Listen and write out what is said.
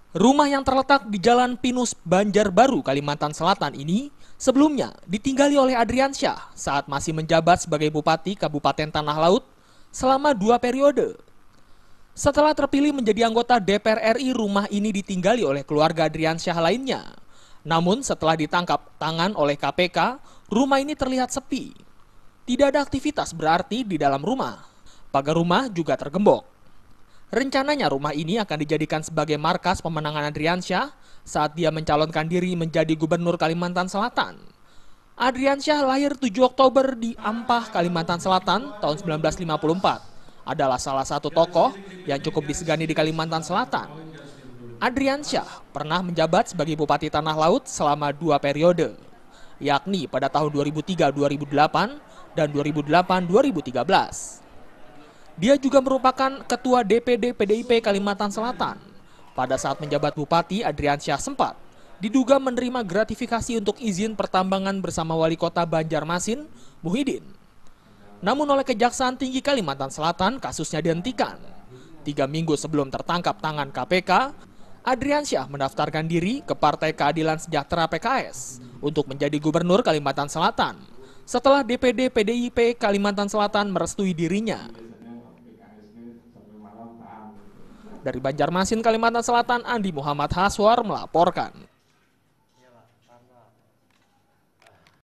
Rumah yang terletak di Jalan Pinus, Banjarbaru, Kalimantan Selatan ini sebelumnya ditinggali oleh Adriansyah saat masih menjabat sebagai Bupati Kabupaten Tanah Laut selama 2 periode. Setelah terpilih menjadi anggota DPR RI, rumah ini ditinggali oleh keluarga Adriansyah lainnya. Namun setelah ditangkap tangan oleh KPK, rumah ini terlihat sepi. Tidak ada aktivitas berarti di dalam rumah. Pagar rumah juga tergembok. Rencananya rumah ini akan dijadikan sebagai markas pemenangan Adriansyah saat dia mencalonkan diri menjadi Gubernur Kalimantan Selatan. Adriansyah lahir 7 Oktober di Ampah, Kalimantan Selatan tahun 1954. Adalah salah satu tokoh yang cukup disegani di Kalimantan Selatan. Adriansyah pernah menjabat sebagai Bupati Tanah Laut selama 2 periode, yakni pada tahun 2003-2008 dan 2008-2013. Dia juga merupakan Ketua DPD PDIP Kalimantan Selatan. Pada saat menjabat Bupati, Adriansyah sempat diduga menerima gratifikasi untuk izin pertambangan bersama Wali Kota Banjarmasin, Muhyiddin. Namun oleh Kejaksaan Tinggi Kalimantan Selatan, kasusnya dihentikan. 3 minggu sebelum tertangkap tangan KPK, Adriansyah mendaftarkan diri ke Partai Keadilan Sejahtera PKS untuk menjadi Gubernur Kalimantan Selatan setelah DPD PDIP Kalimantan Selatan merestui dirinya. Dari Banjarmasin, Kalimantan Selatan, Andi Muhammad Haswar melaporkan.